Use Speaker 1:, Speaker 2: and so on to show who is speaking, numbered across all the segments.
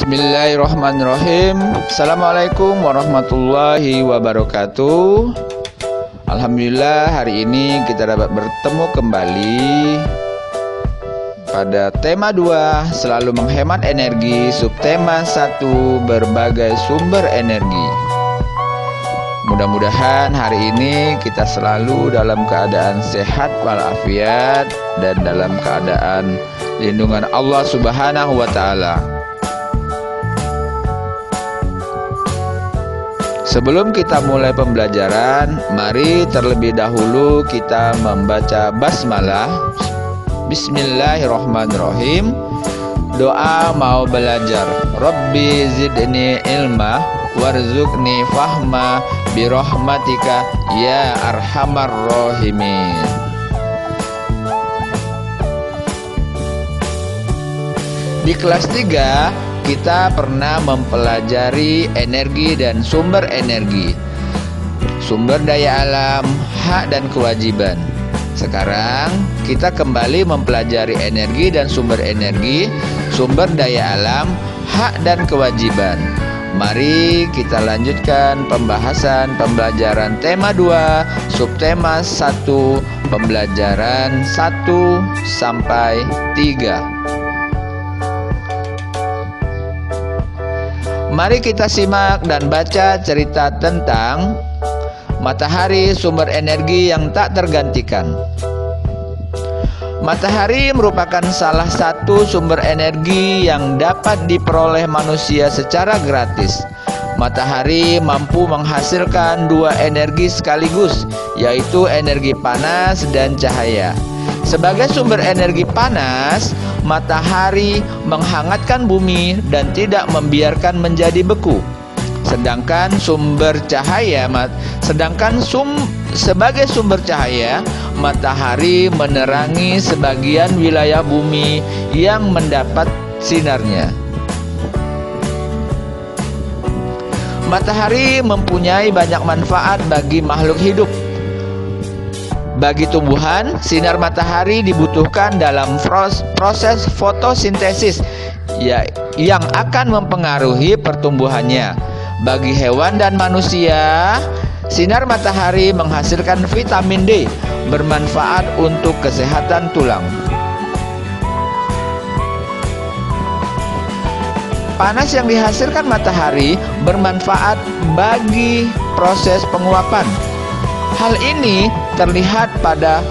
Speaker 1: Bismillahirrahmanirrahim. Assalamualaikum warahmatullahi wabarakatuh. Alhamdulillah, hari ini kita dapat bertemu kembali pada tema 2, selalu menghemat energi, subtema 1, berbagai sumber energi. Mudah-mudahan hari ini kita selalu dalam keadaan sehat walafiat dan dalam keadaan lindungan Allah Subhanahu wa taala. Sebelum kita mulai pembelajaran, mari terlebih dahulu kita membaca basmalah. Bismillahirrahmanirrahim. Doa mau belajar. Rabbi zidni ilma warzuqni fahma birahmatika ya arhamar rahimin. Di kelas 3 kita pernah mempelajari energi dan sumber energi, sumber daya alam, hak dan kewajiban. Sekarang kita kembali mempelajari energi dan sumber energi, sumber daya alam, hak dan kewajiban. Mari kita lanjutkan pembahasan pembelajaran tema 2, subtema 1, pembelajaran 1 sampai 3. Mari kita simak dan baca cerita tentang matahari, sumber energi yang tak tergantikan. Matahari merupakan salah satu sumber energi yang dapat diperoleh manusia secara gratis. Matahari mampu menghasilkan 2 energi sekaligus, yaitu energi panas dan cahaya. Sebagai sumber energi panas, matahari menghangatkan bumi dan tidak membiarkan menjadi beku. Sedangkan sebagai sumber cahaya, matahari menerangi sebagian wilayah bumi yang mendapat sinarnya. Matahari mempunyai banyak manfaat bagi makhluk hidup. Bagi tumbuhan, sinar matahari dibutuhkan dalam proses fotosintesis yang akan mempengaruhi pertumbuhannya. Bagi hewan dan manusia, sinar matahari menghasilkan vitamin D, bermanfaat untuk kesehatan tulang. Panas yang dihasilkan matahari bermanfaat bagi proses penguapan. Hal ini terlihat pada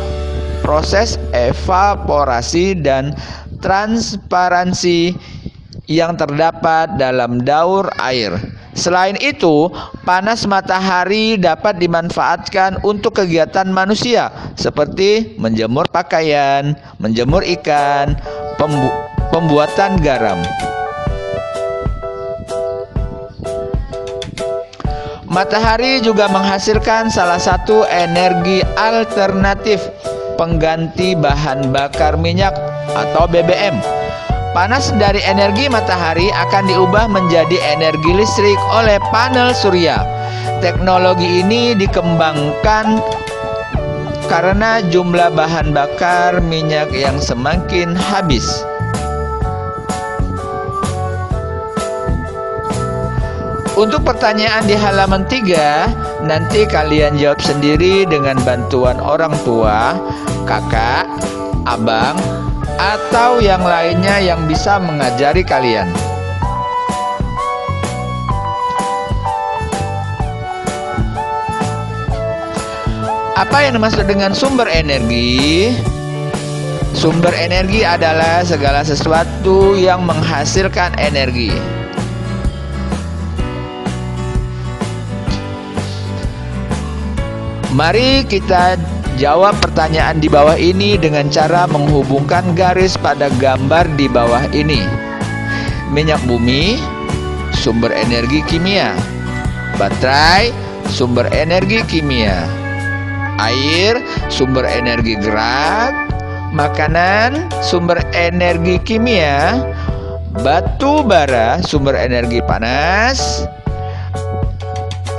Speaker 1: proses evaporasi dan transparansi yang terdapat dalam daur air. Selain itu, panas matahari dapat dimanfaatkan untuk kegiatan manusia seperti menjemur pakaian, menjemur ikan, pembuatan garam. Matahari juga menghasilkan salah satu energi alternatif pengganti bahan bakar minyak atau BBM. Panas dari energi matahari akan diubah menjadi energi listrik oleh panel surya. Teknologi ini dikembangkan karena jumlah bahan bakar minyak yang semakin habis. Untuk pertanyaan di halaman 3, nanti kalian jawab sendiri dengan bantuan orang tua, kakak, abang, atau yang lainnya yang bisa mengajari kalian. Apa yang dimaksud dengan sumber energi? Sumber energi adalah segala sesuatu yang menghasilkan energi. Mari kita jawab pertanyaan di bawah ini dengan cara menghubungkan garis pada gambar di bawah ini. Minyak bumi, sumber energi kimia. Baterai, sumber energi kimia. Air, sumber energi gerak. Makanan, sumber energi kimia. Batu bara, sumber energi panas.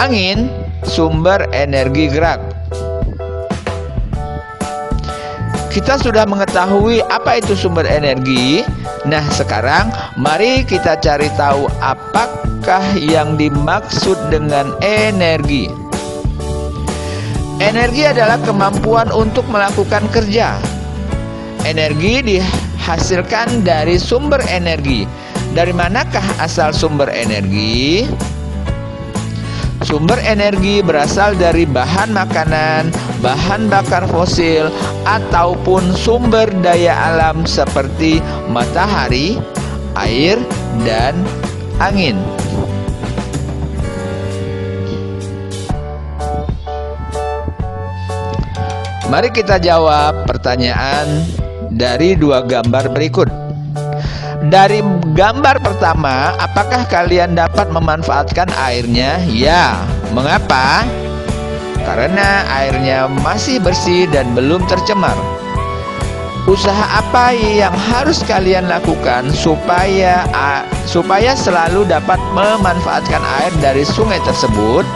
Speaker 1: Angin, sumber energi gerak. Kita sudah mengetahui apa itu sumber energi. Nah, sekarang mari kita cari tahu apakah yang dimaksud dengan energi. Energi adalah kemampuan untuk melakukan kerja. Energi dihasilkan dari sumber energi. Dari manakah asal sumber energi? Sumber energi berasal dari bahan makanan, bahan bakar fosil, ataupun sumber daya alam seperti matahari, air, dan angin. Mari kita jawab pertanyaan dari dua gambar berikut. Dari gambar pertama, apakah kalian dapat memanfaatkan airnya? Ya. Mengapa? Karena airnya masih bersih dan belum tercemar. Usaha apa yang harus kalian lakukan supaya selalu dapat memanfaatkan air dari sungai tersebut?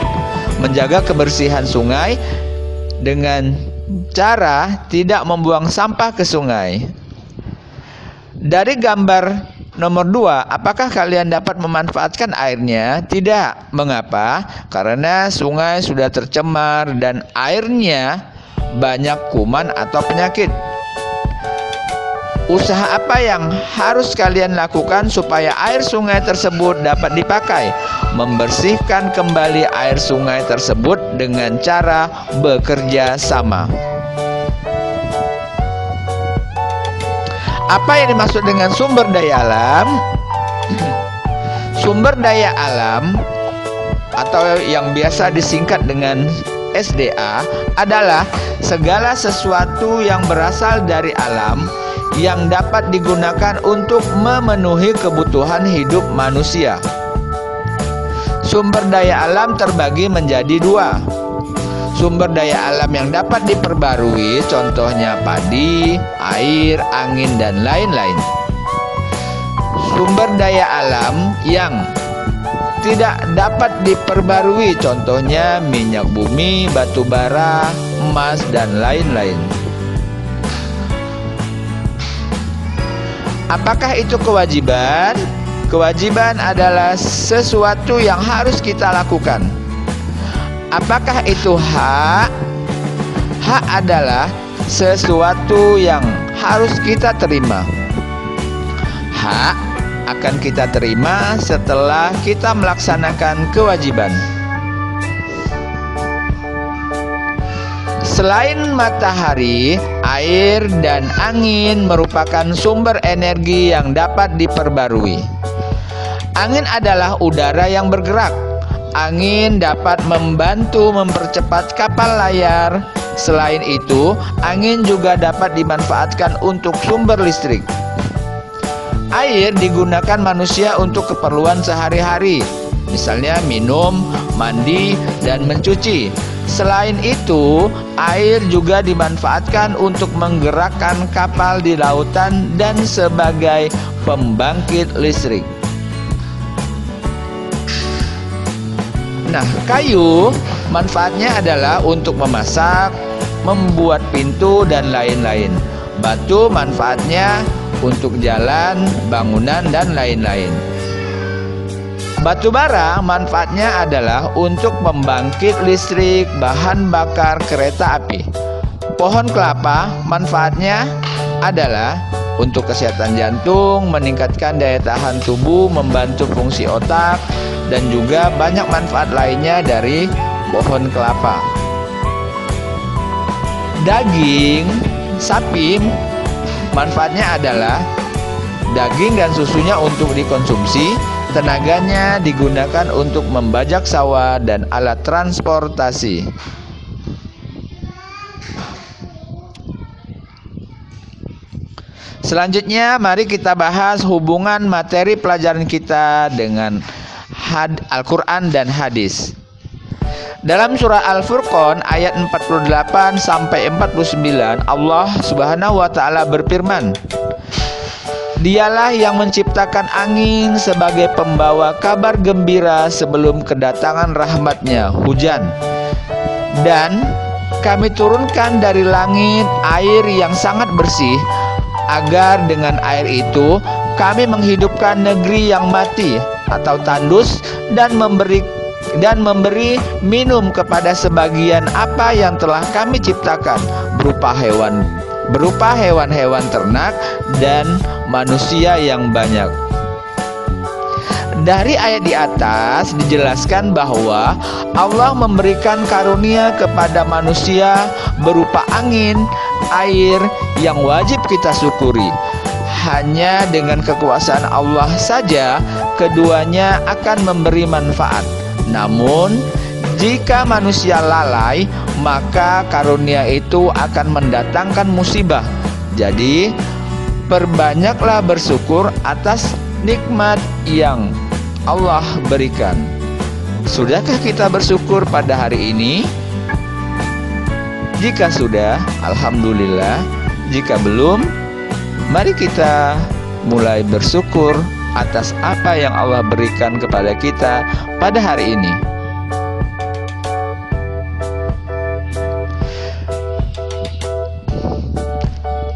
Speaker 1: Menjaga kebersihan sungai dengan cara tidak membuang sampah ke sungai. Dari gambar nomor 2, apakah kalian dapat memanfaatkan airnya? Tidak. Mengapa? Karena sungai sudah tercemar dan airnya banyak kuman atau penyakit. Usaha apa yang harus kalian lakukan supaya air sungai tersebut dapat dipakai? Membersihkan kembali air sungai tersebut dengan cara bekerja sama. Apa yang dimaksud dengan sumber daya alam? Sumber daya alam atau yang biasa disingkat dengan SDA adalah segala sesuatu yang berasal dari alam yang dapat digunakan untuk memenuhi kebutuhan hidup manusia. Sumber daya alam terbagi menjadi dua. Sumber daya alam yang dapat diperbarui, contohnya padi, air, angin, dan lain-lain. Sumber daya alam yang tidak dapat diperbarui, contohnya minyak bumi, batu bara, emas, dan lain-lain. Apakah itu kewajiban? Kewajiban adalah sesuatu yang harus kita lakukan. Apakah itu hak? Hak adalah sesuatu yang harus kita terima. Hak akan kita terima setelah kita melaksanakan kewajiban. Selain matahari, air, dan angin merupakan sumber energi yang dapat diperbarui. Angin adalah udara yang bergerak. Angin dapat membantu mempercepat kapal layar. Selain itu, angin juga dapat dimanfaatkan untuk sumber listrik. Air digunakan manusia untuk keperluan sehari-hari, misalnya minum, mandi, dan mencuci. Selain itu, air juga dimanfaatkan untuk menggerakkan kapal di lautan dan sebagai pembangkit listrik. Nah, kayu manfaatnya adalah untuk memasak, membuat pintu, dan lain-lain. Batu manfaatnya untuk jalan, bangunan, dan lain-lain. Batu bara manfaatnya adalah untuk membangkit listrik, bahan bakar kereta api. Pohon kelapa manfaatnya adalah untuk kesehatan jantung, meningkatkan daya tahan tubuh, membantu fungsi otak, dan juga banyak manfaat lainnya dari pohon kelapa. Daging sapi manfaatnya adalah daging dan susunya untuk dikonsumsi, tenaganya digunakan untuk membajak sawah dan alat transportasi. Selanjutnya, mari kita bahas hubungan materi pelajaran kita dengan Al-Quran dan hadis. Dalam surah Al-Furqan ayat 48 sampai 49, Allah Subhanahu wa taala berfirman, Dialah yang menciptakan angin sebagai pembawa kabar gembira sebelum kedatangan rahmatnya, hujan. Dan Kami turunkan dari langit air yang sangat bersih, agar dengan air itu kami menghidupkan negeri yang mati atau tandus dan memberi minum kepada sebagian apa yang telah kami ciptakan berupa hewan-hewan ternak dan manusia yang banyak. Dari ayat di atas dijelaskan bahwa Allah memberikan karunia kepada manusia berupa angin, air yang wajib kita syukuri. Hanya dengan kekuasaan Allah saja keduanya akan memberi manfaat. Namun jika manusia lalai, maka karunia itu akan mendatangkan musibah. Jadi perbanyaklah bersyukur atas nikmat yang Allah berikan. Sudahkah kita bersyukur pada hari ini? Jika sudah, alhamdulillah. Jika belum, mari kita mulai bersyukur atas apa yang Allah berikan kepada kita pada hari ini.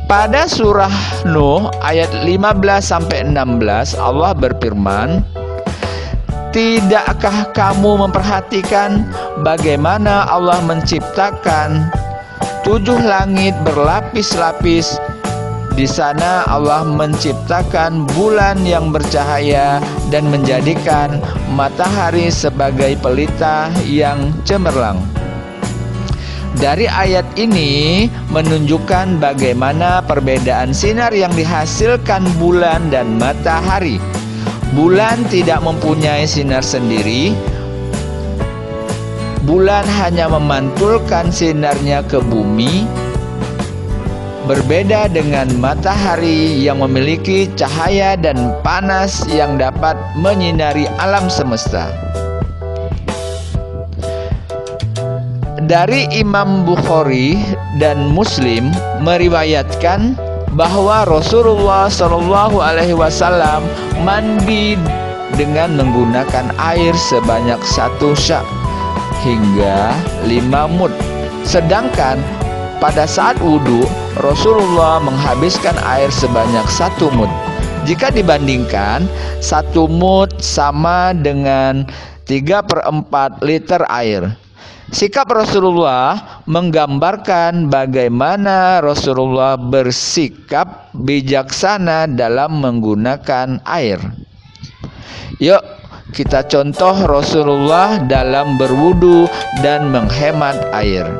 Speaker 1: Pada surah Nuh ayat 15-16 Allah berfirman, "Tidakkah kamu memperhatikan bagaimana Allah menciptakan 7 langit berlapis-lapis? Di sana Allah menciptakan bulan yang bercahaya dan menjadikan matahari sebagai pelita yang cemerlang." Dari ayat ini menunjukkan bagaimana perbedaan sinar yang dihasilkan bulan dan matahari. Bulan tidak mempunyai sinar sendiri. Bulan hanya memantulkan sinarnya ke bumi. Berbeda dengan matahari yang memiliki cahaya dan panas yang dapat menyinari alam semesta. Dari Imam Bukhari dan Muslim meriwayatkan bahwa Rasulullah Shallallahu Alaihi Wasallam mandi dengan menggunakan air sebanyak 1 syak hingga 5 mud. Sedangkan pada saat wudhu, Rasulullah menghabiskan air sebanyak 1 mud. Jika dibandingkan, 1 mud sama dengan 3/4 liter air. Sikap Rasulullah menggambarkan bagaimana Rasulullah bersikap bijaksana dalam menggunakan air. Yuk kita contoh Rasulullah dalam berwudu dan menghemat air.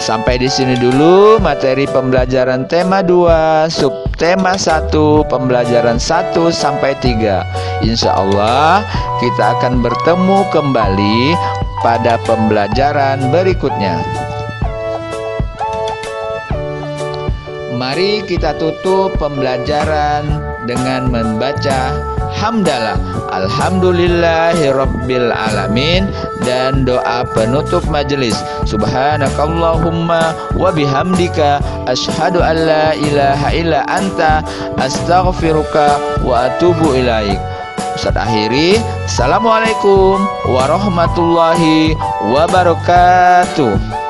Speaker 1: Sampai di sini dulu materi pembelajaran tema 2, subtema 1, pembelajaran 1 sampai 3. Insya Allah kita akan bertemu kembali pada pembelajaran berikutnya. Mari kita tutup pembelajaran dengan membaca hamdalah, alhamdulillahirabbil alamin, dan doa penutup majelis. Subhanakallahumma wa bihamdika asyhadu an la ilaha illa anta astaghfiruka wa atubu ilaik. Ustaz akhiri, assalamualaikum warahmatullahi wabarakatuh.